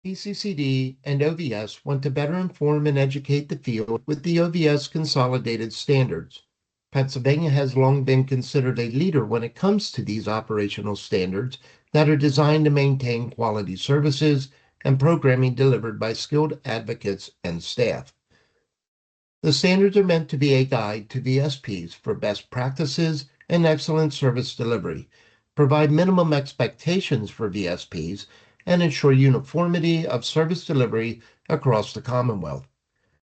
PCCD and OVS want to better inform and educate the field with the OVS consolidated standards. Pennsylvania has long been considered a leader when it comes to these operational standards that are designed to maintain quality services and programming delivered by skilled advocates and staff. The standards are meant to be a guide to VSPs for best practices and excellent service delivery, provide minimum expectations for VSPs, and ensure uniformity of service delivery across the Commonwealth.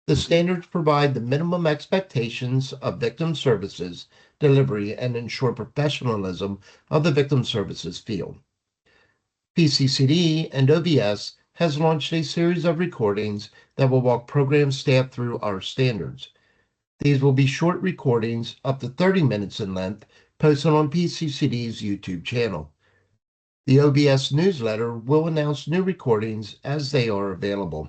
The standards provide the minimum expectations of victim services delivery and ensure professionalism of the victim services field. PCCD and OVS has launched a series of recordings that will walk program staff through our standards. These will be short recordings up to 30 minutes in length, posted on PCCD's YouTube channel. The OVS newsletter will announce new recordings as they are available.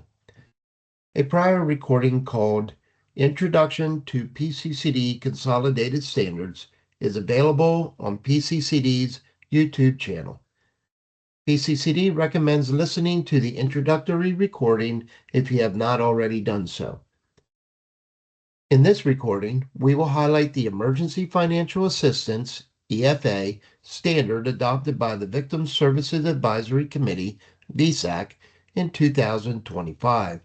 A prior recording called Introduction to PCCD Consolidated Standards is available on PCCD's YouTube channel. PCCD recommends listening to the introductory recording if you have not already done so. In this recording, we will highlight the Emergency Financial Assistance, EFA, standard adopted by the Victim Services Advisory Committee, VSAC, in 2025.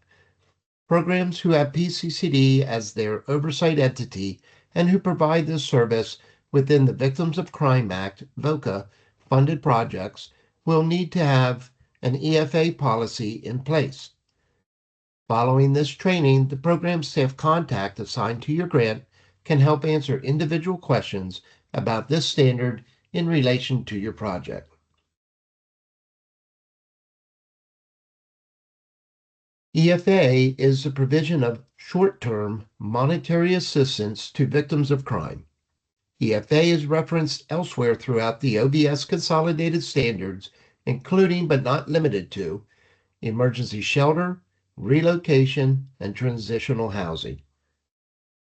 Programs who have PCCD as their oversight entity and who provide this service within the Victims of Crime Act, VOCA, funded projects will need to have an EFA policy in place. Following this training, the program staff contact assigned to your grant can help answer individual questions about this standard in relation to your project. EFA is the provision of short-term monetary assistance to victims of crime. EFA is referenced elsewhere throughout the OVS consolidated standards, including but not limited to emergency shelter, relocation, and transitional housing.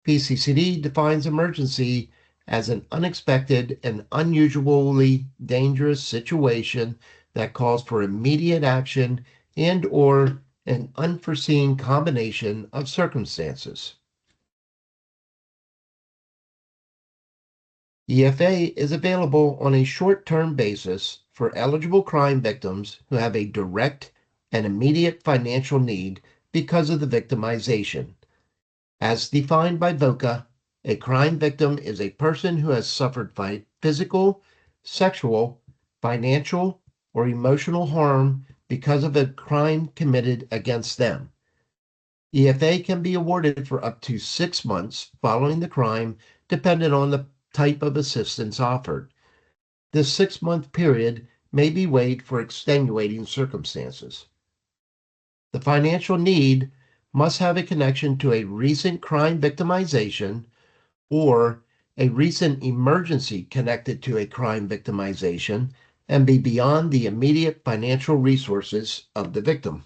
PCCD defines emergency as an unexpected and unusually dangerous situation that calls for immediate action and/or an unforeseen combination of circumstances. EFA is available on a short-term basis for eligible crime victims who have a direct and immediate financial need because of the victimization. As defined by VOCA, a crime victim is a person who has suffered physical, sexual, financial, or emotional harm because of a crime committed against them. EFA can be awarded for up to 6 months following the crime, depending on the type of assistance offered. This 6-month period may be waived for extenuating circumstances. The financial need must have a connection to a recent crime victimization or a recent emergency connected to a crime victimization and be beyond the immediate financial resources of the victim.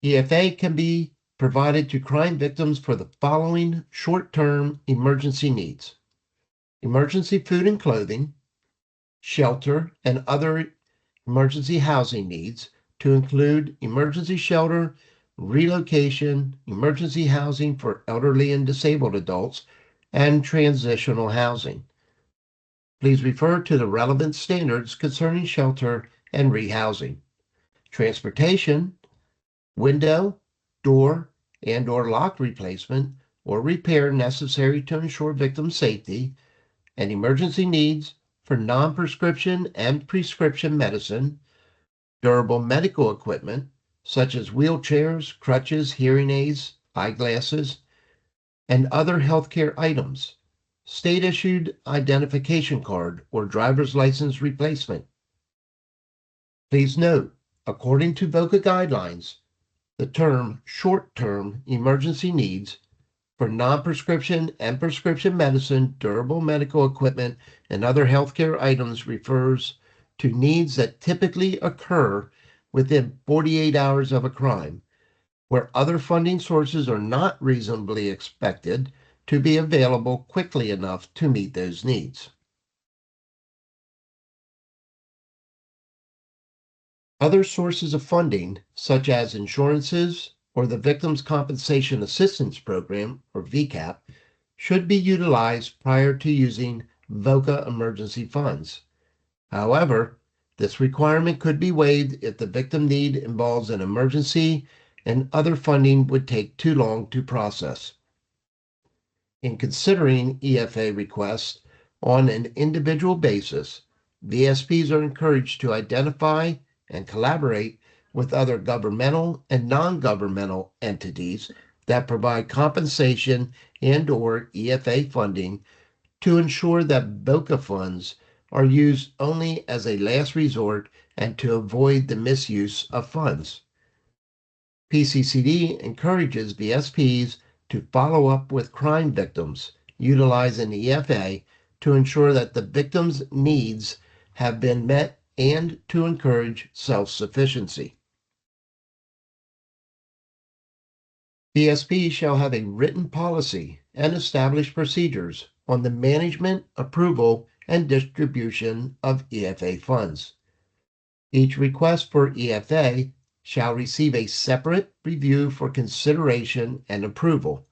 EFA can be provided to crime victims for the following short-term emergency needs: emergency food and clothing, shelter, and other emergency housing needs, to include emergency shelter, relocation, emergency housing for elderly and disabled adults, and transitional housing. Please refer to the relevant standards concerning shelter and rehousing. Transportation, window, door, and/or lock replacement or repair necessary to ensure victim safety, and emergency needs for non-prescription and prescription medicine, durable medical equipment such as wheelchairs, crutches, hearing aids, eyeglasses, and other healthcare items, state-issued identification card or driver's license replacement. Please note, according to VOCA guidelines, the term short-term emergency needs for non-prescription and prescription medicine, durable medical equipment, and other healthcare items refers to needs that typically occur within 48 hours of a crime, where other funding sources are not reasonably expected to be available quickly enough to meet those needs. Other sources of funding, such as insurances or the Victims Compensation Assistance Program, or VCAP, should be utilized prior to using VOCA emergency funds. However, this requirement could be waived if the victim need involves an emergency and other funding would take too long to process. In considering EFA requests on an individual basis, VSPs are encouraged to identify and collaborate with other governmental and non-governmental entities that provide compensation and/or EFA funding to ensure that VOCA funds are used only as a last resort and to avoid the misuse of funds. PCCD encourages VSPs to follow up with crime victims utilizing EFA to ensure that the victim's needs have been met and to encourage self-sufficiency. VSP shall have a written policy and establish procedures on the management, approval, and distribution of EFA funds. Each request for EFA shall receive a separate review for consideration and approval.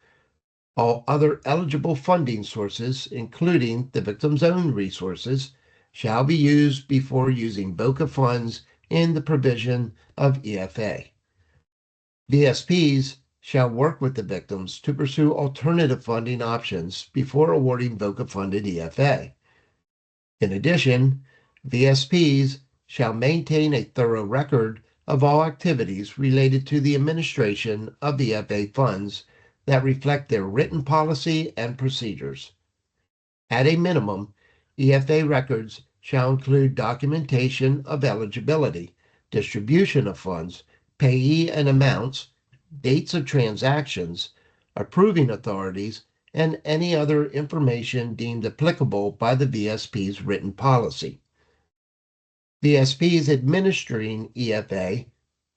All other eligible funding sources, including the victim's own resources, shall be used before using VOCA funds in the provision of EFA. VSPs shall work with the victims to pursue alternative funding options before awarding VOCA-funded EFA. In addition, VSPs shall maintain a thorough record of all activities related to the administration of EFA funds that reflect their written policy and procedures. At a minimum, EFA records shall include documentation of eligibility, distribution of funds, payee and amounts, dates of transactions, approving authorities, and any other information deemed applicable by the VSP's written policy. VSPs administering EFA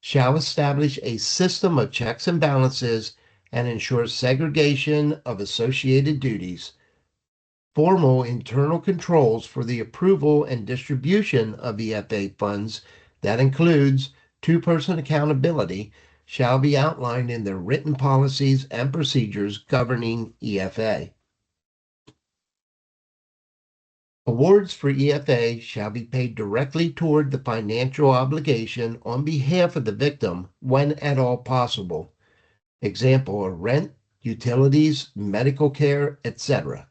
shall establish a system of checks and balances and ensure segregation of associated duties, formal internal controls for the approval and distribution of EFA funds that includes two-person accountability shall be outlined in their written policies and procedures governing EFA. Awards for EFA shall be paid directly toward the financial obligation on behalf of the victim when at all possible. Example are rent, utilities, medical care, etc.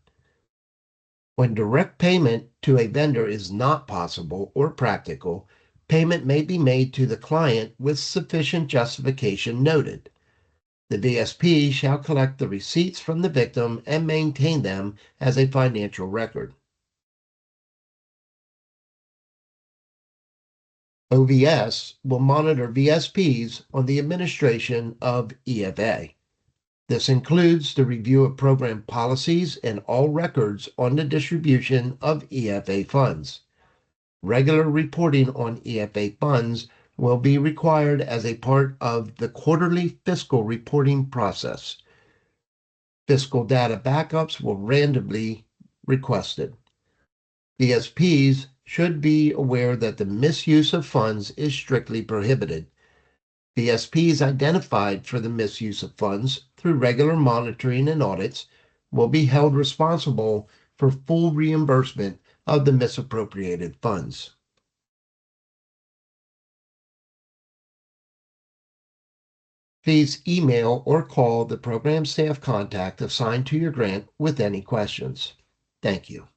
When direct payment to a vendor is not possible or practical, payment may be made to the client with sufficient justification noted. The VSP shall collect the receipts from the victim and maintain them as a financial record. OVS will monitor VSPs on the administration of EFA. This includes the review of program policies and all records on the distribution of EFA funds. Regular reporting on EFA funds will be required as a part of the quarterly fiscal reporting process. Fiscal data backups will randomly requested. VSPs should be aware that the misuse of funds is strictly prohibited. VSPs identified for the misuse of funds through regular monitoring and audits will be held responsible for full reimbursement of the misappropriated funds. Please email or call the program staff contact assigned to your grant with any questions. Thank you.